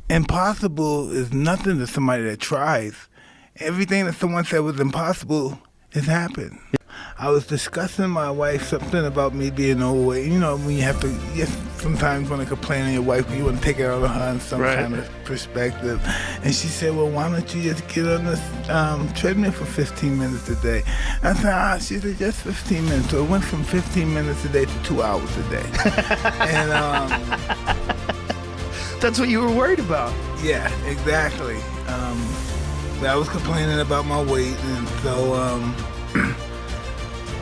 impossible is nothing to somebody that tries. Everything that someone said was impossible has happened. I was discussing with my wife something about me being overweight. You know, when you have to, yes, sometimes want to complain on your wife, but you want to take it out of her in some kind of perspective. And she said, well, why don't you just get on this treadmill for 15 minutes a day? I said, she said, just 15 minutes. So it went from 15 minutes a day to 2 hours a day. And that's what you were worried about. Yeah, exactly. I was complaining about my weight, and so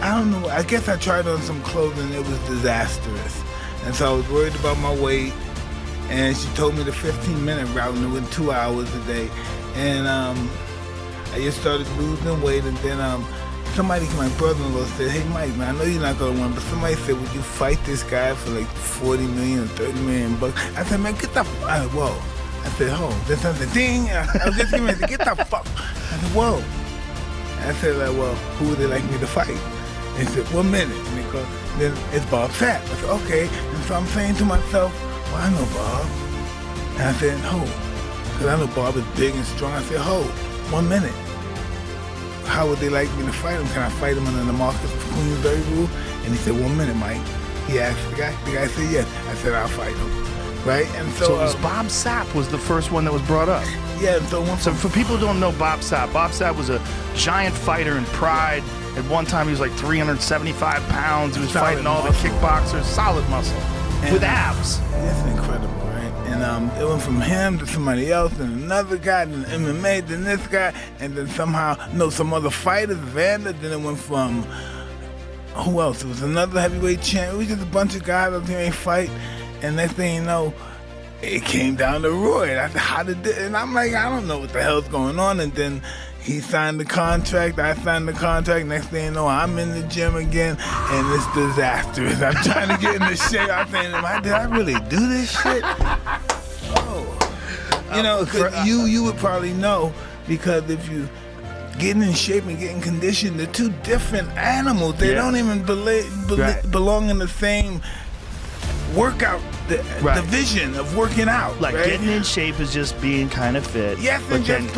I don't know. I guess I tried on some clothes and it was disastrous. And so I was worried about my weight. And she told me the 15-minute route, and it went 2 hours a day. And I just started losing weight. And then somebody, my brother-in-law, said, hey, Mike, man, I know you're not going to win, but somebody said, would you fight this guy for like 40 million or 30 million bucks? I said, man, get the whoa. I said, then something, ding. I was just getting ready to get the fuck. I said, whoa. I said, like, well, who would they like me to fight? And he said, 1 minute. And he goes, then it's Bob Sapp. I said, okay. And so I'm saying to myself, well, I know Bob. And I said, because I know Bob is big and strong. I said, 1 minute. How would they like me to fight him? Can I fight him under the Marcus Queensberry rule? And he said, 1 minute, Mike. He asked the guy. The guy said, yes. I said, I'll fight him. Right? And so it was Bob Sapp was the first one that was brought up. Yeah. So for people who don't know Bob Sapp was a giant fighter in Pride. At one time, he was like 375 pounds. He was fighting all the kickboxers, solid muscle, with abs. That's incredible, right? And it went from him to somebody else, and another guy, then MMA, then this guy, and then somehow, some other fighters, Vander. Then it went from, who else? It was another heavyweight champ. It was just a bunch of guys out there ain't fight. And next thing you know, it came down to Roy. I said, how did this? And I'm like, I don't know what the hell's going on. And then he signed the contract. I signed the contract. Next thing you know, I'm in the gym again, and it's disastrous. I'm trying to get in the shape. I'm saying, did I really do this shit? Cause you would probably know, because if you getting in shape and getting conditioned, they're two different animals. They don't even belong in the same workout division of working out. Like getting in shape is just being kind of fit. Yes, and just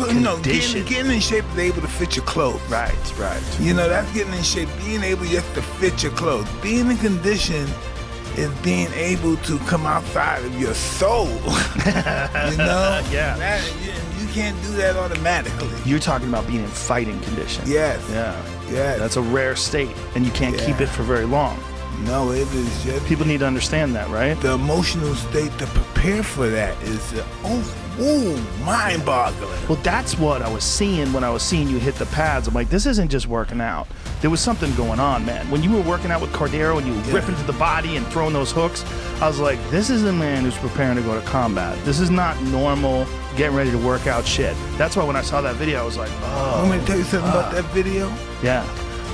getting in shape is able to fit your clothes. Right. That's getting in shape, being able just to fit your clothes. Being in condition is being able to come outside of your soul. Yeah. You can't do that automatically. You're talking about being in fighting condition. Yes. Yeah. That's a rare state, and you can't keep it for very long. No, it is just... People need to understand that, right? The emotional state to prepare for that is, mind-boggling. Well, that's what I was seeing when I was seeing you hit the pads. I'm like, this isn't just working out. There was something going on, man. When you were working out with Cordero and you were ripping to the body and throwing those hooks, I was like, this is a man who's preparing to go to combat. This is not normal getting ready to work out shit. That's why when I saw that video, I was like, oh. Want me to tell you something about that video? Yeah.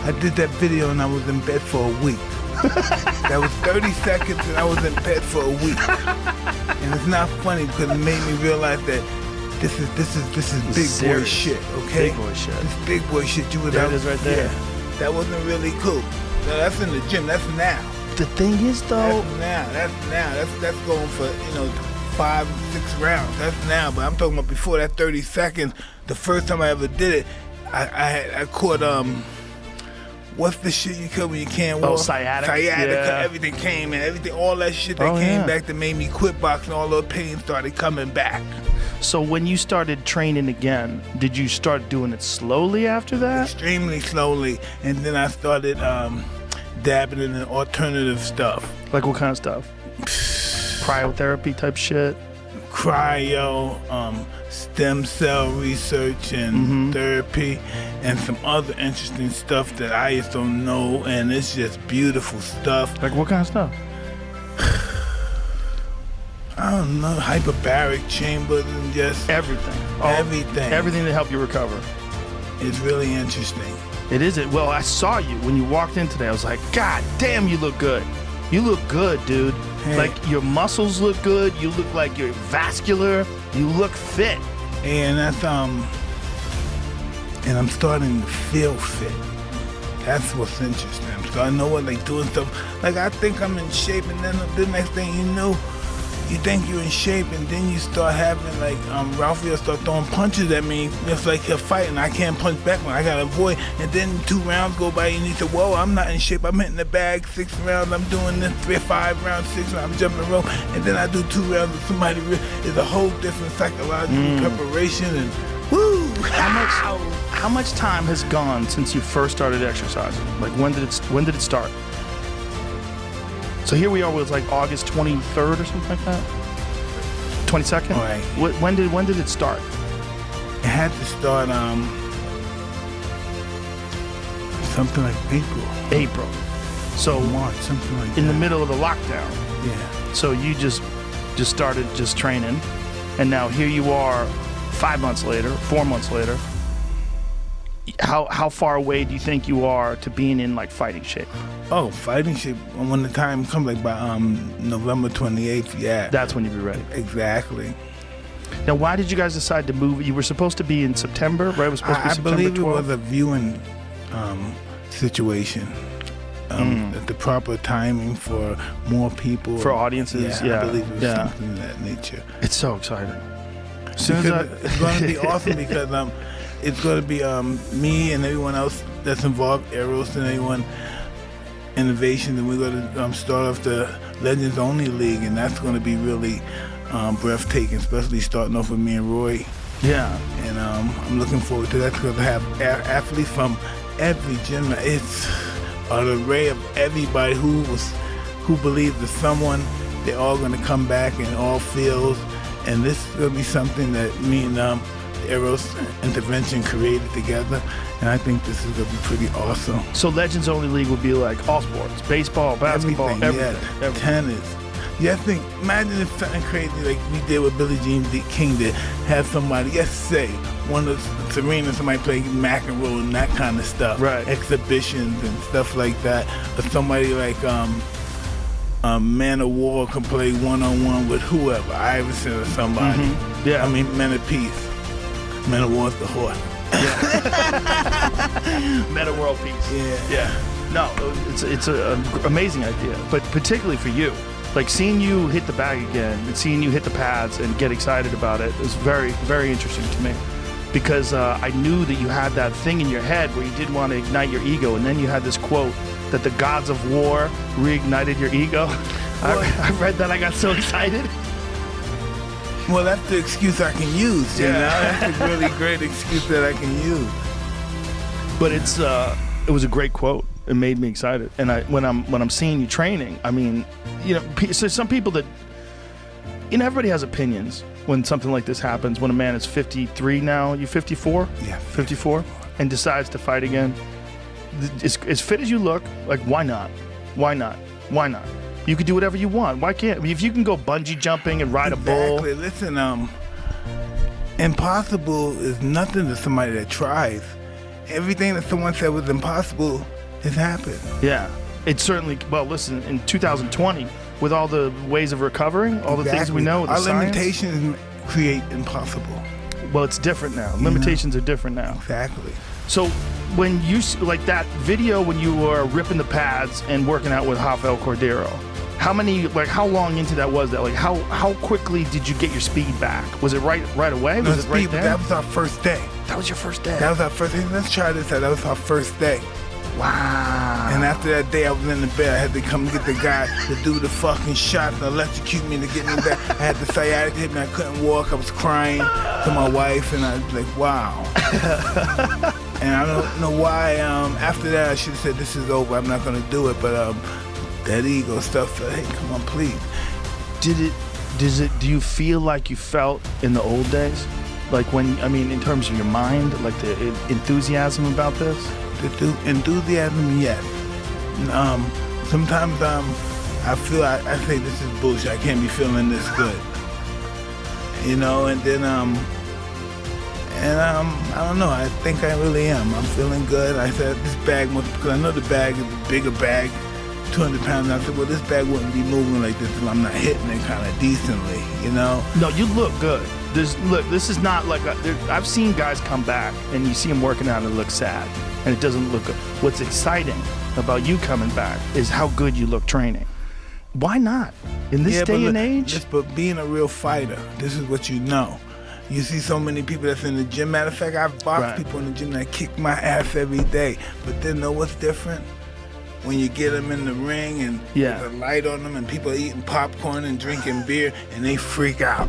I did that video and I was in bed for a week. That was 30 seconds and I was in bed for a week. And it's not funny because it made me realize that this is big boy shit, okay? Big boy shit. This big boy shit. There it is right there. Yeah, that wasn't really cool. No, that's in the gym. That's now. The thing is, though, That's now. That's going for 5, 6 rounds. That's now. But I'm talking about before that 30 seconds. The first time I ever did it, I caught what's the shit you cut when you can't walk? Sciatica. Yeah. Everything came in. All that shit that came back that made me quit boxing, all the pain started coming back. So when you started training again, did you start doing it slowly after that? Extremely slowly. And then I started dabbing in the alternative stuff. Like what kind of stuff? Cryotherapy type shit? Cryo, stem cell research and therapy, and some other interesting stuff that I just don't know, and it's just beautiful stuff. Like what kind of stuff? I don't know, hyperbaric chambers and just everything. Everything to help you recover. It's really interesting. It is. Well, I saw you when you walked in today. I was like, God damn, you look good. You look good, dude. Hey. Like your muscles look good. You look like you're vascular. You look fit. And that's and I'm starting to feel fit. That's what's interesting. I'm starting to know what doing stuff. Like I think I'm in shape, and then the next thing you know, you think you're in shape, and then you start having like Ralphio start throwing punches at me. It's like he'll fight, and I can't punch back when I gotta avoid. And then 2 rounds go by, and he said, "Whoa, I'm not in shape. I'm hitting the bag 6 rounds. I'm doing this 5 rounds, 6 rounds. I'm jumping rope, and then I do 2 rounds with somebody. It's a whole different psychological preparation and woo." How much time has gone since you first started exercising? Like when did it start? So here we are. It was like August 23rd or something like that. 22nd. Right. When did it start? It had to start something like April. So March, something like in that. the middle of the lockdown. Yeah. So you just started just training, and now here you are, 5 months later, 4 months later. How far away do you think you are to being in like fighting shape? Oh, fighting shape. When the time comes, like by November 28th, yeah. That's when you'll be ready. Exactly. Now, why did you guys decide to move? You were supposed to be in September, right? It was supposed to be I September believe 12th. it was a viewing situation. At the proper timing for more people. For audiences, yeah. I believe it was something of that nature. It's so exciting. It's going to be awesome because it's going to be me and everyone else that's involved, Eros and everyone, Innovation, and we're going to start off the Legends Only League, and that's going to be really breathtaking, especially starting off with me and Roy. Yeah. And I'm looking forward to that because I have athletes from every gym. It's an array of everybody who believes that someone, they're all going to come back in all fields, and this is going to be something that me and Eros Intervention created together, and I think this is going to be pretty awesome. So Legends Only League would be like all sports, baseball, basketball, everything. Tennis. Yeah, imagine if something crazy like we did with Billie Jean King to have somebody, say, one of Serena, somebody play McEnroe and that kind of stuff. Right. Exhibitions and stuff like that. Or somebody like Man of War can play one-on-one with whoever, Iverson or somebody. Mm-hmm. Yeah. I mean, Men of Peace. Men of War's the horse. Meta World Peace. Yeah. No, it's an amazing idea, but particularly for you. Like seeing you hit the bag again and seeing you hit the pads and get excited about it is very, very interesting to me. Because I knew that you had that thing in your head where you did want to ignite your ego, and then you had this quote that the gods of war reignited your ego. I read that, I got so excited. Well, that's the excuse I can use, you know? That's a really great excuse that I can use. But it was a great quote. It made me excited. And when I'm seeing you training, I mean, so some people that, everybody has opinions when something like this happens. When a man is 53 now, you 54? Yeah. 54? And decides to fight again. As fit as you look, like, why not? Why not? Why not? You could do whatever you want. Why can't? I mean, if you can go bungee jumping and ride a bull. Exactly. Listen, impossible is nothing to somebody that tries. Everything that someone said was impossible has happened. Yeah. It certainly, well, listen, in 2020, with all the ways of recovering, all the things we know, our the science, limitations create impossible. well, it's different now. Limitations are different now. Exactly. So when you, like that video when you were ripping the pads and working out with Rafael Cordeiro, how long into that was that? Like how quickly did you get your speed back? Was it right away? Was it right there? That was our first day. That was your first day? That was our first day. Let's try this out. That was our first day. Wow. And after that day, I was in the bed. I had to come get the guy to do the fucking shot and electrocute me to get me back. I had the sciatic hit me. I couldn't walk. I was crying to my wife, and I was like, wow. And I don't know why. After that, I should have said, this is over. I'm not going to do it. But that ego stuff said, hey, come on, please. Do you feel like you felt in the old days? Like in terms of your mind, like the enthusiasm about this? The enthusiasm, yes. Sometimes I feel I say this is bullshit. I can't be feeling this good, and then I don't know. I think I really am. I'm feeling good. I said this bag because I know the bag is a bigger bag, 200 pounds. And I said, well, this bag wouldn't be moving like this if I'm not hitting it kind of decently, No, you look good. This is not like I've seen guys come back and you see them working out and it looks sad. And it doesn't look good. What's exciting about you coming back is how good you look training. Why not? In this day and look, age? yes, but being a real fighter, this is what you know. You see so many people that's in the gym. Matter of fact, I've boxed Right. people in the gym that kick my ass every day. But then know what's different? When you get them in the ring and Yeah. there's a light on them and people are eating popcorn and drinking beer and they freak out.